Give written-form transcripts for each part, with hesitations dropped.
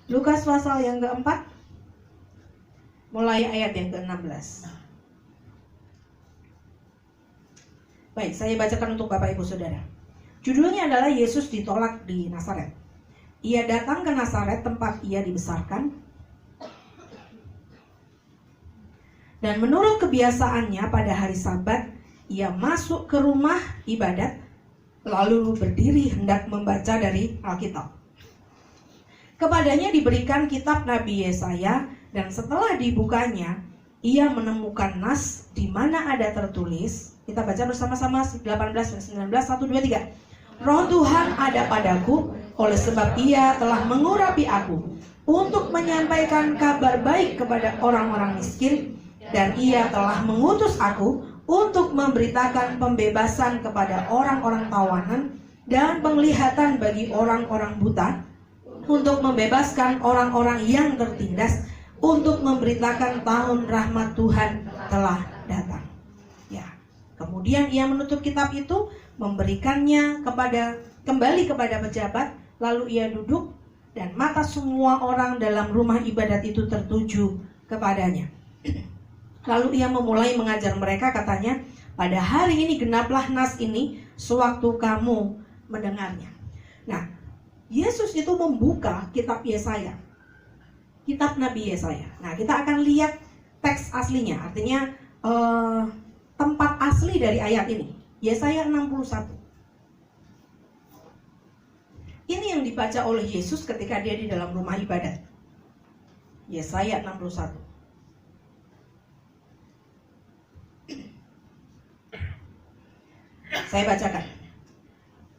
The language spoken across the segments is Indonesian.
Lukas pasal yang keempat, mulai ayat yang ke-16. Baik, saya bacakan untuk Bapak Ibu Saudara. Judulnya adalah Yesus ditolak di Nazaret. Ia datang ke Nazaret, tempat ia dibesarkan. Dan menurut kebiasaannya pada hari Sabat, ia masuk ke rumah ibadat, lalu berdiri hendak membaca dari Alkitab. Kepadanya diberikan kitab Nabi Yesaya, dan setelah dibukanya, ia menemukan nas di mana ada tertulis. Kita baca bersama-sama 18 dan 19, 1, 2, 3. Roh Tuhan ada padaku, oleh sebab ia telah mengurapi aku untuk menyampaikan kabar baik kepada orang-orang miskin, dan ia telah mengutus aku untuk memberitakan pembebasan kepada orang-orang tawanan dan penglihatan bagi orang-orang buta, untuk membebaskan orang-orang yang tertindas, untuk memberitakan tahun rahmat Tuhan telah datang. Ya. Kemudian ia menutup kitab itu, memberikannya kembali kepada pejabat, lalu ia duduk, dan mata semua orang dalam rumah ibadat itu tertuju kepadanya. Lalu ia memulai mengajar mereka, katanya, pada hari ini genaplah nas ini sewaktu kamu mendengarnya. Nah, Yesus itu membuka kitab Yesaya, kitab Nabi Yesaya. Nah, kita akan lihat teks aslinya, artinya tempat asli dari ayat ini, Yesaya 61. Ini yang dibaca oleh Yesus ketika dia di dalam rumah ibadat. Yesaya 61. Saya bacakan.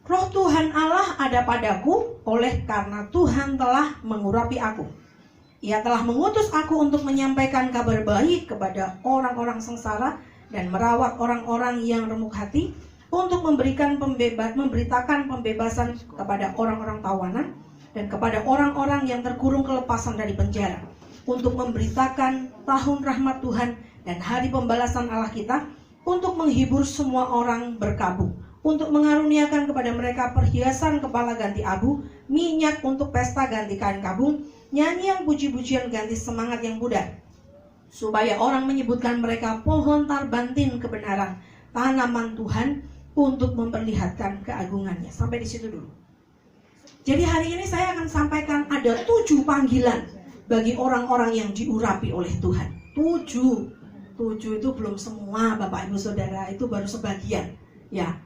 Roh Tuhan Allah ada padaku, oleh karena Tuhan telah mengurapi aku. Ia telah mengutus aku untuk menyampaikan kabar baik kepada orang-orang sengsara dan merawat orang-orang yang remuk hati, untuk memberitakan pembebasan kepada orang-orang tawanan dan kepada orang-orang yang terkurung kelepasan dari penjara, untuk memberitakan tahun rahmat Tuhan dan hari pembalasan Allah kita, untuk menghibur semua orang berkabung, untuk mengaruniakan kepada mereka perhiasan kepala ganti abu, minyak untuk pesta ganti kain kabung, nyanyian puji-pujian ganti semangat yang pudar, supaya orang menyebutkan mereka pohon tarbantin kebenaran, tanaman Tuhan, untuk memperlihatkan keagungannya. Sampai di situ dulu. Jadi hari ini saya akan sampaikan ada 7 panggilan bagi orang-orang yang diurapi oleh Tuhan. 7 itu belum semua, Bapak Ibu Saudara, itu baru sebagian. Ya.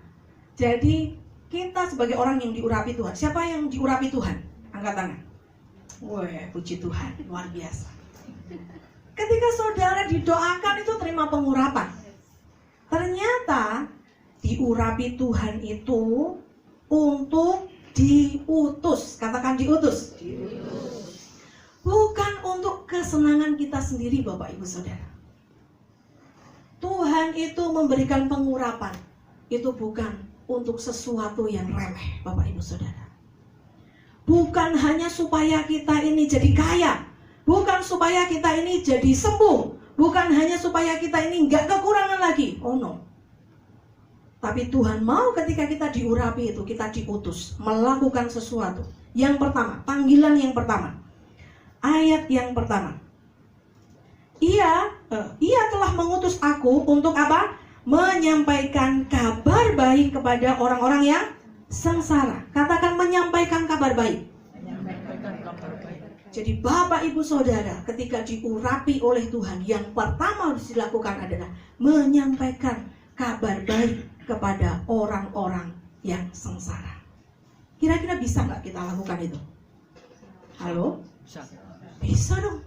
Jadi kita sebagai orang yang diurapi Tuhan. Siapa yang diurapi Tuhan? Angkat tangan. Wah, puji Tuhan, luar biasa. Ketika saudara didoakan itu terima pengurapan. Ternyata diurapi Tuhan itu untuk diutus. Katakan diutus. Bukan untuk kesenangan kita sendiri, Bapak Ibu Saudara. Tuhan itu memberikan pengurapan. Itu bukan untuk sesuatu yang remeh, Bapak Ibu Saudara. Bukan hanya supaya kita ini jadi kaya, bukan supaya kita ini jadi sembuh, bukan hanya supaya kita ini nggak kekurangan lagi. Oh no. Tapi Tuhan mau ketika kita diurapi itu, kita diutus melakukan sesuatu. Yang pertama, panggilan yang pertama, ayat yang pertama. Ia telah mengutus aku untuk apa? Menyampaikan kabar baik kepada orang-orang yang sengsara. Katakan menyampaikan kabar baik. Jadi Bapak Ibu Saudara, ketika diurapi oleh Tuhan, yang pertama harus dilakukan adalah menyampaikan kabar baik kepada orang-orang yang sengsara. Kira-kira bisa nggak kita lakukan itu? Halo? Bisa dong.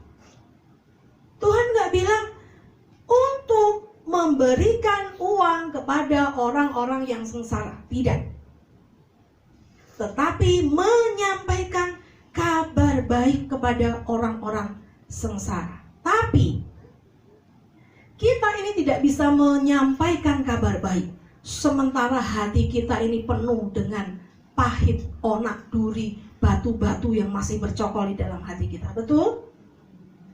Tuhan nggak bilang untuk memberikan uang kepada orang-orang yang sengsara. Tidak. Tetapi menyampaikan kabar baik kepada orang-orang sengsara. Tapi kita ini tidak bisa menyampaikan kabar baik sementara hati kita ini penuh dengan pahit, onak, duri, batu-batu yang masih bercokol di dalam hati kita. Betul?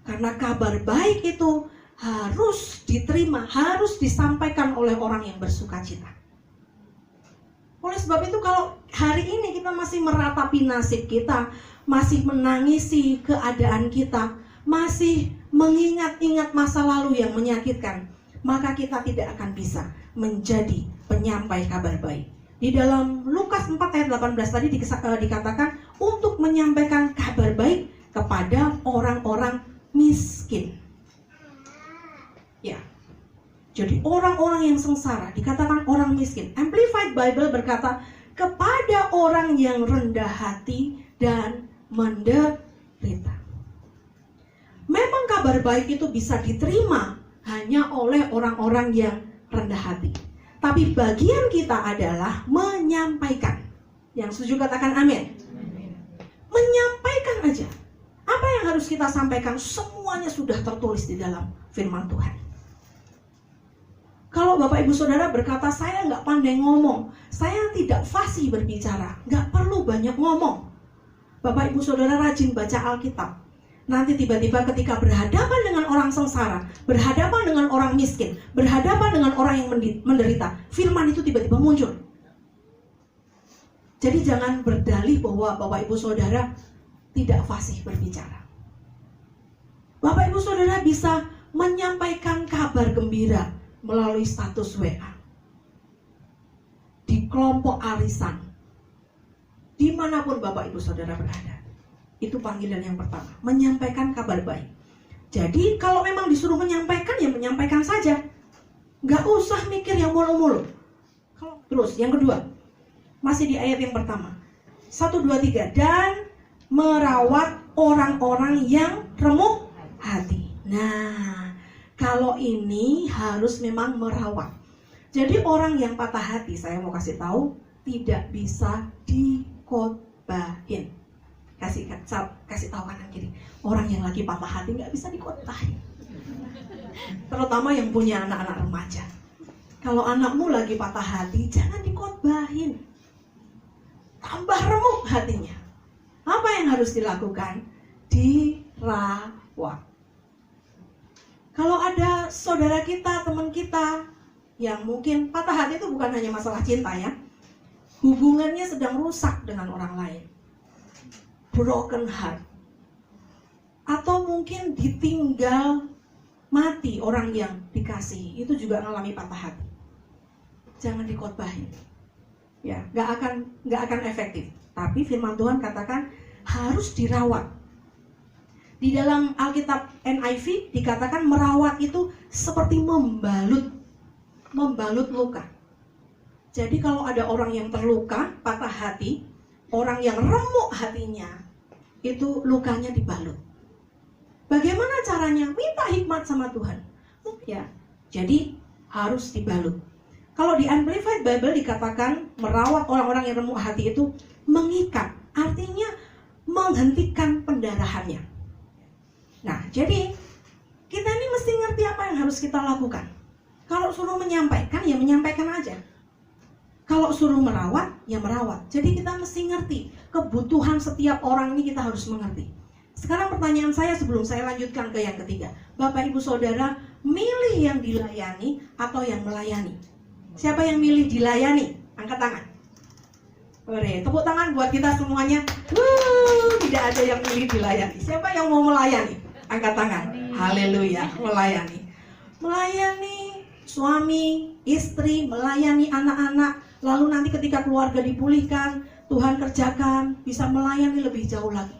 Karena kabar baik itu harus diterima, harus disampaikan oleh orang yang bersuka cita. Oleh sebab itu kalau hari ini kita masih meratapi nasib kita, masih menangisi keadaan kita, masih mengingat-ingat masa lalu yang menyakitkan, maka kita tidak akan bisa menjadi penyampai kabar baik. Di dalam Lukas 4 ayat 18 tadi dikatakan untuk menyampaikan kabar baik kepada orang-orang miskin. Ya. Jadi orang-orang yang sengsara dikatakan orang miskin. Amplified Bible berkata kepada orang yang rendah hati dan menderita. Memang kabar baik itu bisa diterima hanya oleh orang-orang yang rendah hati. Tapi bagian kita adalah menyampaikan. Yang setuju katakan amin. Menyampaikan aja. Apa yang harus kita sampaikan semuanya sudah tertulis di dalam firman Tuhan. Kalau Bapak Ibu Saudara berkata saya nggak pandai ngomong, saya tidak fasih berbicara, nggak perlu banyak ngomong. Bapak Ibu Saudara rajin baca Alkitab. Nanti tiba-tiba ketika berhadapan dengan orang sengsara, berhadapan dengan orang miskin, berhadapan dengan orang yang menderita, firman itu tiba-tiba muncul. Jadi jangan berdalih bahwa Bapak Ibu Saudara tidak fasih berbicara. Bapak Ibu Saudara bisa menyampaikan kabar gembira melalui status WA, di kelompok arisan, dimanapun Bapak Ibu Saudara berada. Itu panggilan yang pertama, menyampaikan kabar baik. Jadi kalau memang disuruh menyampaikan, ya menyampaikan saja, nggak usah mikir yang mulu-mulu. Terus yang kedua, masih di ayat yang pertama, 1, 2, 3, dan merawat orang-orang yang remuk hati. Nah, kalau ini harus memang merawat. Jadi orang yang patah hati, saya mau kasih tahu, tidak bisa dikotbahin. Kasih tahu kanan kiri. Orang yang lagi patah hati nggak bisa dikotbahin. Terutama yang punya anak-anak remaja. Kalau anakmu lagi patah hati, jangan dikotbahin. Tambah remuk hatinya. Apa yang harus dilakukan? Dirawat. Kalau ada saudara kita, teman kita yang mungkin patah hati itu bukan hanya masalah cinta ya. Hubungannya sedang rusak dengan orang lain. Broken heart. Atau mungkin ditinggal mati orang yang dikasihi. Itu juga mengalami patah hati. Jangan dikotbahin. Ya, nggak akan efektif. Tapi firman Tuhan katakan harus dirawat. Di dalam Alkitab NIV dikatakan merawat itu seperti membalut luka. Jadi kalau ada orang yang terluka, patah hati, orang yang remuk hatinya, itu lukanya dibalut. Bagaimana caranya? Minta hikmat sama Tuhan. Ya, jadi harus dibalut. Kalau di Amplified Bible dikatakan merawat orang-orang yang remuk hati itu mengikat, artinya menghentikan pendarahannya. Nah, jadi kita ini mesti ngerti apa yang harus kita lakukan. Kalau suruh menyampaikan, ya menyampaikan aja. Kalau suruh merawat, ya merawat. Jadi kita mesti ngerti kebutuhan setiap orang ini, kita harus mengerti. Sekarang pertanyaan saya sebelum saya lanjutkan ke yang ketiga. Bapak Ibu Saudara, milih yang dilayani atau yang melayani? Siapa yang milih dilayani? Angkat tangan. Oke, tepuk tangan buat kita semuanya. Tidak ada yang milih dilayani. Siapa yang mau melayani? Angkat tangan. Haleluya, melayani. Melayani suami, istri, melayani anak-anak. Lalu nanti ketika keluarga dipulihkan, Tuhan kerjakan, bisa melayani lebih jauh lagi.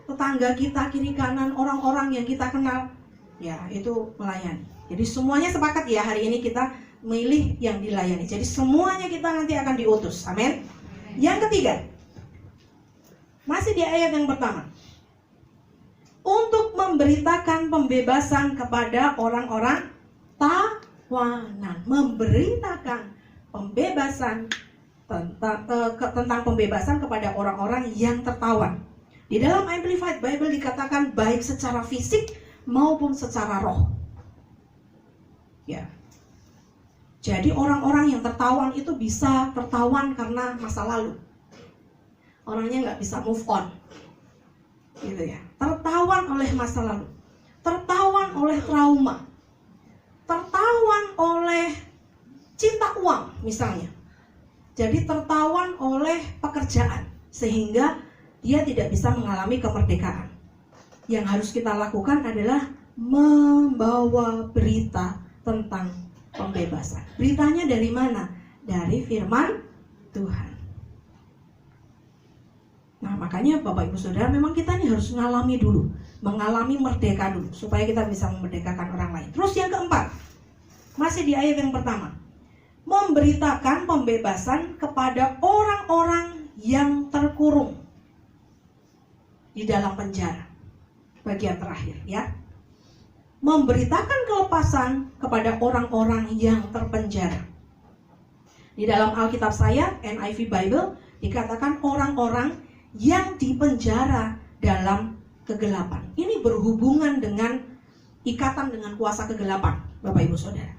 Tetangga kita, kiri kanan, orang-orang yang kita kenal, ya itu melayani. Jadi semuanya sepakat ya, hari ini kita milih yang dilayani. Jadi semuanya kita nanti akan diutus. Amin. Yang ketiga, masih di ayat yang pertama, untuk memberitakan pembebasan kepada orang-orang tawanan. Memberitakan pembebasan tentang pembebasan kepada orang-orang yang tertawan. Di dalam Amplified Bible dikatakan baik secara fisik maupun secara roh. Ya. Jadi orang-orang yang tertawan itu bisa tertawan karena masa lalu. Orangnya nggak bisa move on. Gitu ya. Tertawan oleh masa lalu. Tertawan oleh trauma. Tertawan oleh cinta uang misalnya. Jadi tertawan oleh pekerjaan, sehingga dia tidak bisa mengalami kemerdekaan. Yang harus kita lakukan adalah membawa berita tentang pembebasan. Beritanya dari mana? Dari firman Tuhan. Nah, makanya Bapak Ibu Saudara, memang kita ini harus mengalami dulu, mengalami merdeka dulu, supaya kita bisa memerdekakan orang lain. Terus yang keempat, masih di ayat yang pertama, memberitakan pembebasan kepada orang-orang yang terkurung di dalam penjara. Bagian terakhir ya, memberitakan kelepasan kepada orang-orang yang terpenjara. Di dalam Alkitab saya, NIV Bible, dikatakan orang-orang yang dipenjara dalam kegelapan. Ini berhubungan dengan ikatan dengan kuasa kegelapan, Bapak Ibu Saudara.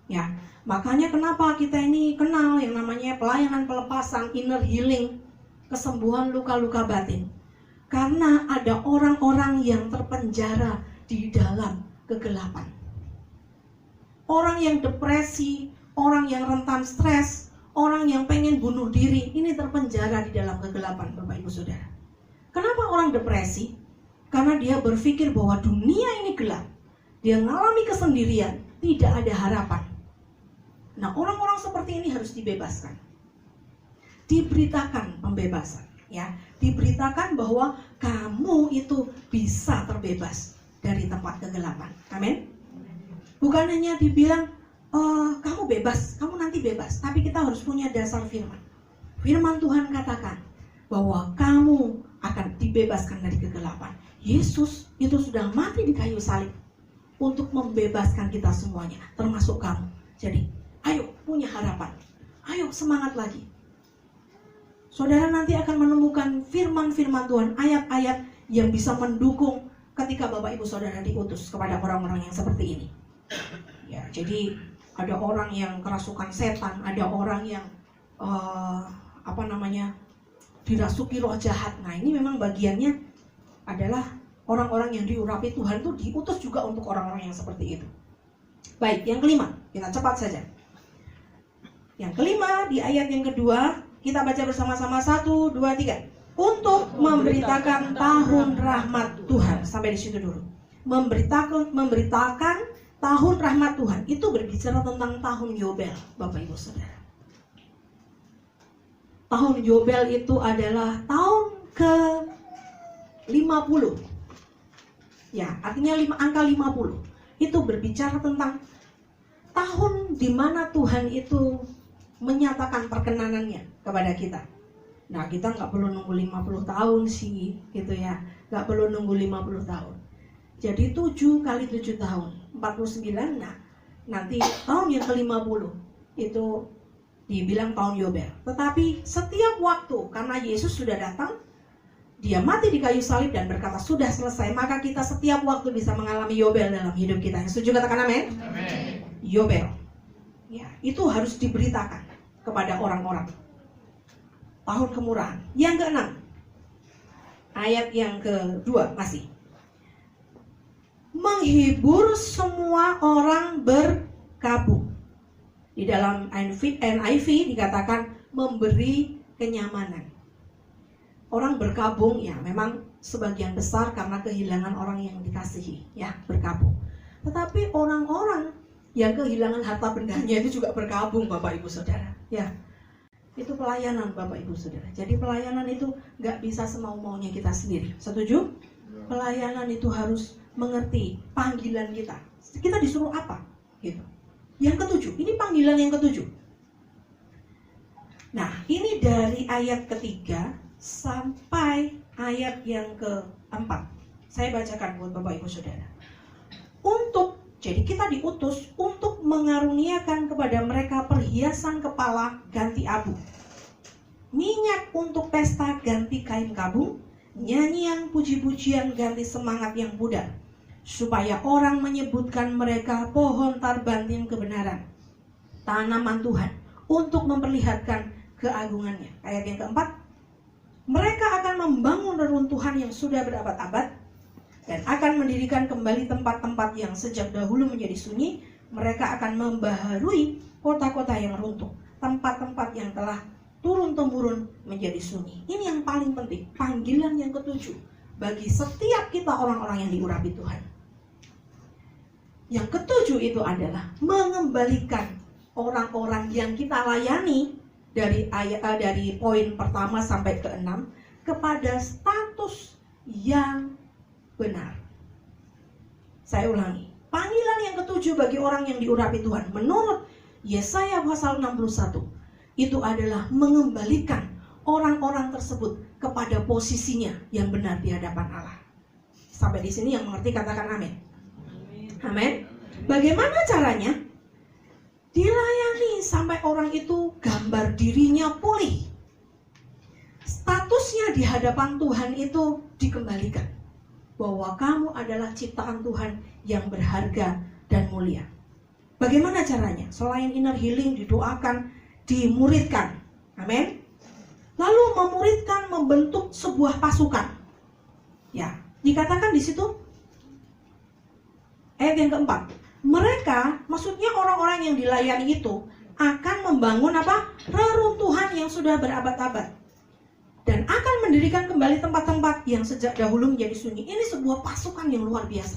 Ya, makanya kenapa kita ini kenal yang namanya pelayanan pelepasan, inner healing, kesembuhan luka-luka batin. Karena ada orang-orang yang terpenjara di dalam kegelapan. Orang yang depresi, orang yang rentan stres, orang yang pengen bunuh diri, ini terpenjara di dalam kegelapan, Bapak Ibu Saudara. Kenapa orang depresi? Karena dia berpikir bahwa dunia ini gelap. Dia mengalami kesendirian, tidak ada harapan. Nah, orang-orang seperti ini harus dibebaskan. Diberitakan pembebasan, ya. Diberitakan bahwa kamu itu bisa terbebas dari tempat kegelapan. Amin. Bukan hanya dibilang kamu bebas, kamu nanti bebas, tapi kita harus punya dasar firman. Firman Tuhan katakan bahwa kamu akan dibebaskan dari kegelapan. Yesus itu sudah mati di kayu salib untuk membebaskan kita semuanya, termasuk kamu. Jadi, ayo punya harapan. Ayo semangat lagi. Saudara nanti akan menemukan firman-firman Tuhan, ayat-ayat yang bisa mendukung ketika Bapak Ibu Saudara diutus kepada orang-orang yang seperti ini. Ya, jadi ada orang yang kerasukan setan, ada orang yang dirasuki roh jahat. Nah, ini memang bagiannya adalah orang-orang yang diurapi Tuhan itu diutus juga untuk orang-orang yang seperti itu. Baik, yang kelima, kita cepat saja. Yang kelima di ayat yang kedua, kita baca bersama-sama 1, 2, 3. Untuk memberitakan tahun rahmat Tuhan. Sampai di situ dulu. Memberitakan tahun rahmat Tuhan. Itu berbicara tentang tahun Yobel, Bapak Ibu Saudara. Tahun Yobel itu adalah tahun ke-50. Ya, artinya angka 50. Itu berbicara tentang tahun di mana Tuhan itu menyatakan perkenanannya kepada kita. Nah, kita nggak perlu nunggu 50 tahun sih, gitu ya. Nggak perlu nunggu 50 tahun. Jadi 7 kali 7 tahun, 49. Nah, nanti tahun yang ke-50 itu dibilang tahun Yobel. Tetapi setiap waktu, karena Yesus sudah datang, dia mati di kayu salib dan berkata sudah selesai, maka kita setiap waktu bisa mengalami Yobel dalam hidup kita. Yang setuju katakan amin? Amin. Yobel. Ya, itu harus diberitakan kepada orang-orang. Tahun kemurahan. Yang keenam, ayat yang kedua masih. Menghibur semua orang berkabung. Di dalam NIV dikatakan memberi kenyamanan. Orang berkabung ya memang sebagian besar karena kehilangan orang yang dikasihi, ya berkabung. Tetapi orang-orang yang kehilangan harta bendanya itu juga berkabung, Bapak Ibu Saudara. Ya, itu pelayanan, Bapak Ibu Saudara. Jadi pelayanan itu nggak bisa semau-maunya kita sendiri. Setuju? Pelayanan itu harus mengerti panggilan kita. Kita disuruh apa? Gitu. Yang ketujuh, ini panggilan yang ketujuh. Nah, ini dari ayat ketiga sampai ayat yang keempat. Saya bacakan buat Bapak Ibu Saudara. Jadi kita diutus untuk mengaruniakan kepada mereka perhiasan kepala ganti abu, minyak untuk pesta ganti kain kabung, nyanyian puji-pujian ganti semangat yang pudar, supaya orang menyebutkan mereka pohon tarbantin kebenaran, tanaman Tuhan, untuk memperlihatkan keagungannya. Ayat yang keempat, mereka akan membangun reruntuhan yang sudah berabad-abad dan akan mendirikan kembali tempat-tempat yang sejak dahulu menjadi sunyi. Mereka akan membaharui kota-kota yang runtuh, tempat-tempat yang telah turun-temurun menjadi sunyi. Ini yang paling penting, panggilan yang ketujuh bagi setiap kita orang-orang yang diurapi Tuhan. Yang ketujuh itu adalah mengembalikan orang-orang yang kita layani dari poin pertama sampai ke-6 kepada status yang benar. Saya ulangi, panggilan yang ketujuh bagi orang yang diurapi Tuhan menurut Yesaya pasal 61 itu adalah mengembalikan orang-orang tersebut kepada posisinya yang benar di hadapan Allah. Sampai di sini yang mengerti katakan amin. Amin. Bagaimana caranya? Dilayani sampai orang itu gambar dirinya pulih. Statusnya di hadapan Tuhan itu dikembalikan. Bahwa kamu adalah ciptaan Tuhan yang berharga dan mulia. Bagaimana caranya? Selain inner healing, didoakan, dimuridkan. Amin. Lalu memuridkan, membentuk sebuah pasukan. Ya, dikatakan di situ ayat yang keempat. Mereka, maksudnya orang-orang yang dilayani itu akan membangun apa? Reruntuhan yang sudah berabad-abad. Dan akan mendirikan kembali tempat-tempat yang sejak dahulu menjadi sunyi. Ini sebuah pasukan yang luar biasa.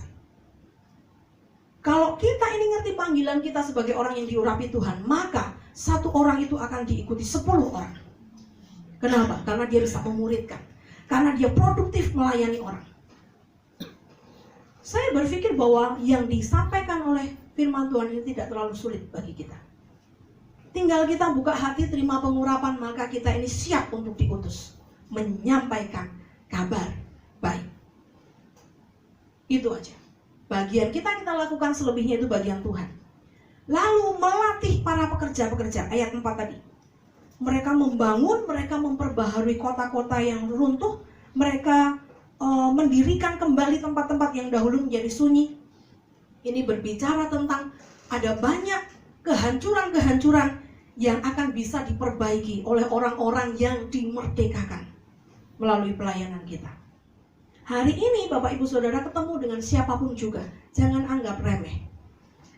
Kalau kita ini ngerti panggilan kita sebagai orang yang diurapi Tuhan, maka satu orang itu akan diikuti 10 orang. Kenapa? Karena dia bisa memuridkan. Karena dia produktif melayani orang. Saya berpikir bahwa yang disampaikan oleh firman Tuhan ini tidak terlalu sulit bagi kita. Tinggal kita buka hati, terima pengurapan, maka kita ini siap untuk diutus menyampaikan kabar baik. Itu aja. Bagian kita lakukan, selebihnya itu bagian Tuhan. Lalu melatih para pekerja-pekerja, ayat 4 tadi. Mereka membangun, mereka memperbaharui kota-kota yang runtuh, mereka mendirikan kembali tempat-tempat yang dahulu menjadi sunyi. Ini berbicara tentang ada banyak kehancuran-kehancuran yang akan bisa diperbaiki oleh orang-orang yang dimerdekakan melalui pelayanan kita. Hari ini Bapak Ibu Saudara ketemu dengan siapapun juga, jangan anggap remeh.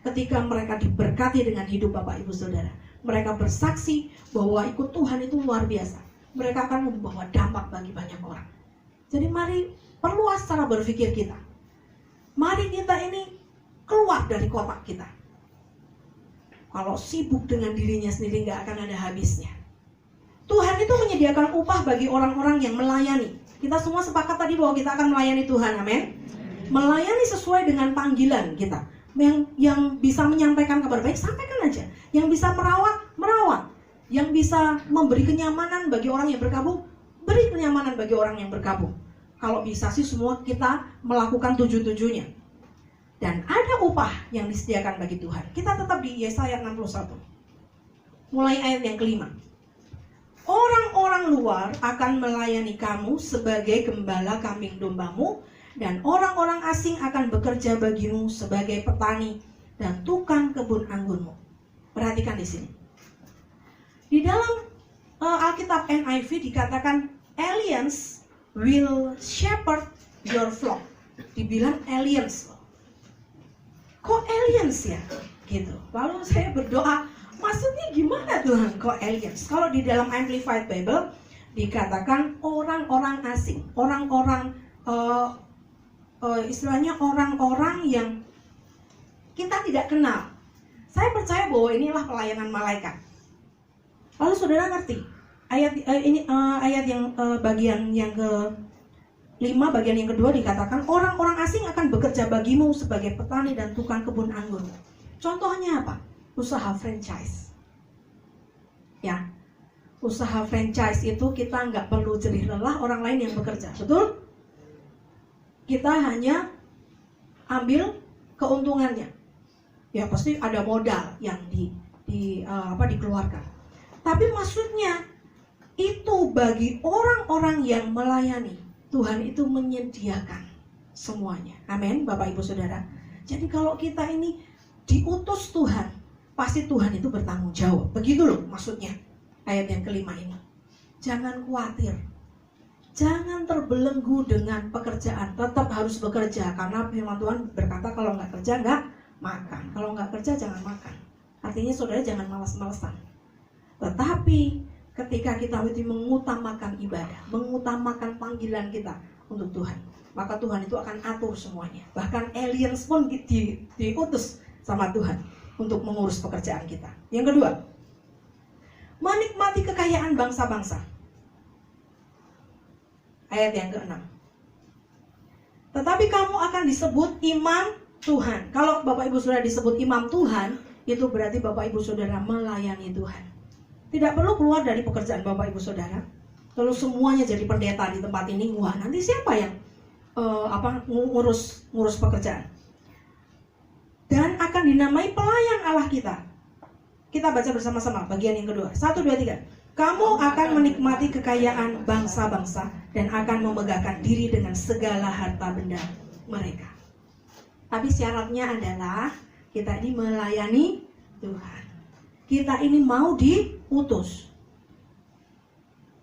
Ketika mereka diberkati dengan hidup Bapak Ibu Saudara, mereka bersaksi bahwa ikut Tuhan itu luar biasa. Mereka akan membawa dampak bagi banyak orang. Jadi mari perluas cara berpikir kita. Mari kita ini keluar dari kotak kita. Kalau sibuk dengan dirinya sendiri gak akan ada habisnya. Tuhan itu menyediakan upah bagi orang-orang yang melayani. Kita semua sepakat tadi bahwa kita akan melayani Tuhan, amin. Melayani sesuai dengan panggilan kita. Yang bisa menyampaikan kabar baik, sampaikan aja. Yang bisa merawat. Yang bisa memberi kenyamanan bagi orang yang berkabung, beri kenyamanan bagi orang yang berkabung. Kalau bisa sih semua kita melakukan tujuh-tujuhnya. Dan ada upah yang disediakan bagi Tuhan. Kita tetap di Yesaya 61. Mulai ayat yang kelima. Orang-orang luar akan melayani kamu sebagai gembala kambing dombamu, dan orang-orang asing akan bekerja bagimu sebagai petani dan tukang kebun anggurmu. Perhatikan di sini. Di dalam Alkitab NIV dikatakan aliens will shepherd your flock. Dibilang aliens. Kok aliens ya? Gitu. Lalu saya berdoa, maksudnya gimana Tuhan kok aliens? Kalau di dalam Amplified Bible dikatakan orang-orang asing, orang-orang istilahnya orang-orang yang kita tidak kenal. Saya percaya bahwa inilah pelayanan malaikat. Lalu saudara ngerti ayat yang bagian yang ke-5, bagian yang kedua dikatakan orang-orang asing akan bekerja bagimu sebagai petani dan tukang kebun anggur. Contohnya apa? Usaha franchise. Ya, usaha franchise itu kita nggak perlu jerih lelah orang lain yang bekerja, betul? Kita hanya ambil keuntungannya. Ya pasti ada modal yang dikeluarkan. Tapi maksudnya itu bagi orang-orang yang melayani, Tuhan itu menyediakan semuanya. Amin, Bapak Ibu Saudara. Jadi kalau kita ini diutus Tuhan, pasti Tuhan itu bertanggung jawab. Begitu loh maksudnya ayat yang kelima ini. Jangan khawatir. Jangan terbelenggu dengan pekerjaan. Tetap harus bekerja. Karena firman Tuhan berkata kalau nggak kerja nggak makan. Kalau nggak kerja jangan makan. Artinya saudara jangan malas-malesan. Tetapi ketika kita itu mengutamakan ibadah, mengutamakan panggilan kita untuk Tuhan, maka Tuhan itu akan atur semuanya. Bahkan aliens pun diutus sama Tuhan untuk mengurus pekerjaan kita. Yang kedua, menikmati kekayaan bangsa-bangsa. Ayat yang ke-6. Tetapi kamu akan disebut imam Tuhan. Kalau Bapak Ibu Saudara disebut imam Tuhan, itu berarti Bapak Ibu Saudara melayani Tuhan. Tidak perlu keluar dari pekerjaan Bapak Ibu Saudara. Kalau semuanya jadi pendeta di tempat ini, wah nanti siapa yang ngurus pekerjaan? Dan akan dinamai pelayan Allah kita. Kita baca bersama-sama bagian yang kedua. 1, 2, 3. Kamu akan menikmati kekayaan bangsa-bangsa dan akan memegahkan diri dengan segala harta benda mereka. Tapi syaratnya adalah kita ini melayani Tuhan. Kita ini mau diutus.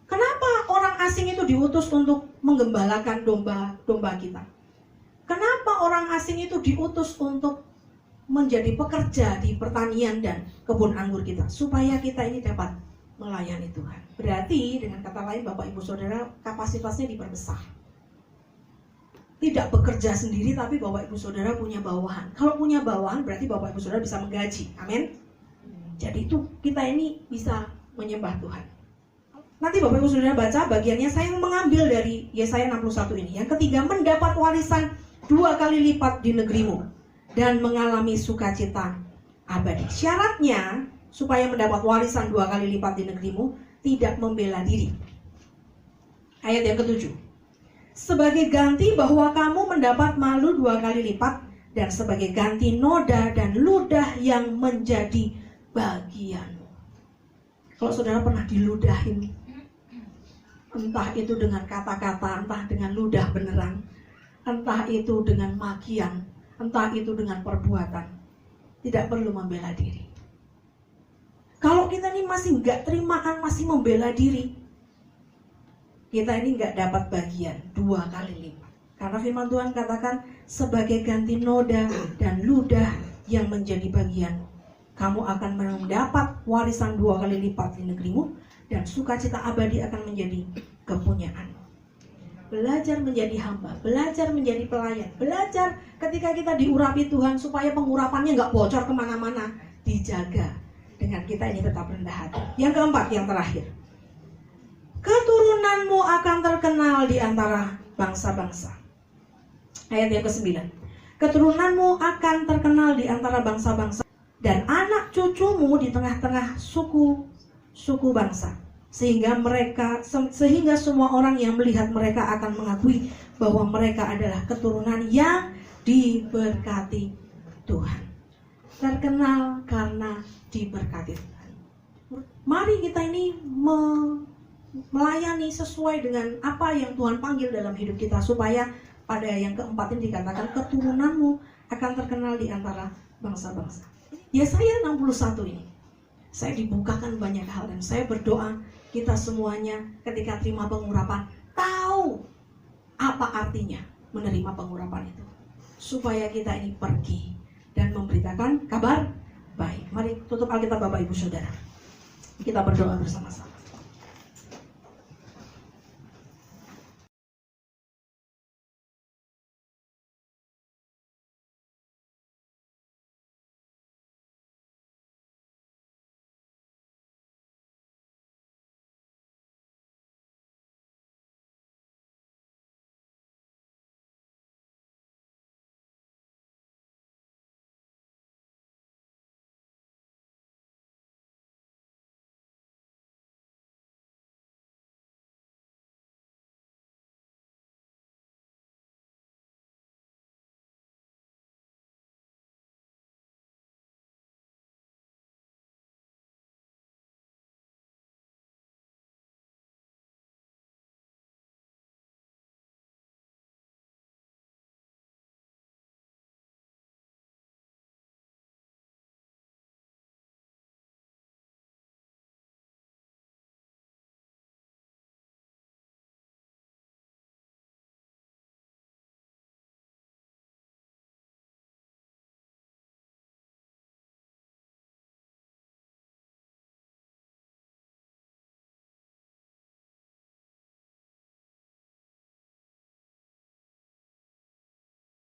Kenapa orang asing itu diutus untuk menggembalakan domba-domba kita? Kenapa orang asing itu diutus untuk menjadi pekerja di pertanian dan kebun anggur kita? Supaya kita ini dapat melayani Tuhan. Berarti dengan kata lain Bapak Ibu Saudara kapasitasnya diperbesar. Tidak bekerja sendiri tapi Bapak Ibu Saudara punya bawahan. Kalau punya bawahan berarti Bapak Ibu Saudara bisa menggaji. Amin. Jadi itu kita ini bisa menyembah Tuhan. Nanti Bapak Ibu Saudara baca bagiannya, saya mengambil dari Yesaya 61 ini. Yang ketiga, mendapat warisan 2 kali lipat di negerimu dan mengalami sukacita abadi. Syaratnya supaya mendapat warisan 2 kali lipat di negerimu, tidak membela diri. Ayat yang ke-7. Sebagai ganti bahwa kamu mendapat malu 2 kali lipat, dan sebagai ganti noda dan ludah yang menjadi bagianmu. Kalau saudara pernah diludahin, entah itu dengan kata-kata, entah dengan ludah beneran, entah itu dengan makian, entah itu dengan perbuatan, tidak perlu membela diri. Kalau kita ini masih nggak terimaan, masih membela diri, kita ini nggak dapat bagian 2 kali lipat. Karena firman Tuhan katakan, sebagai ganti noda dan ludah yang menjadi bagian, kamu akan mendapat warisan 2 kali lipat di negerimu, dan sukacita abadi akan menjadi kepunyaanmu. Belajar menjadi hamba, belajar menjadi pelayan, belajar ketika kita diurapi Tuhan supaya pengurapannya nggak bocor kemana-mana, dijaga dengan kita ini tetap rendah hati. Yang keempat, yang terakhir, keturunanmu akan terkenal di antara bangsa-bangsa. Ayat yang ke-9. Keturunanmu akan terkenal di antara bangsa-bangsa, dan anak cucumu di tengah-tengah suku bangsa, sehingga semua orang yang melihat mereka akan mengakui bahwa mereka adalah keturunan yang diberkati Tuhan. Terkenal karena diberkati Tuhan. Mari kita ini melayani sesuai dengan apa yang Tuhan panggil dalam hidup kita, supaya pada yang keempat ini dikatakan keturunanmu akan terkenal di antara bangsa-bangsa. Yesaya 61 ini saya dibukakan banyak hal, dan saya berdoa kita semuanya ketika terima pengurapan tahu apa artinya menerima pengurapan itu, supaya kita ini pergi dan memberitakan kabar baik. Mari tutup Alkitab Bapak Ibu Saudara, kita berdoa bersama-sama.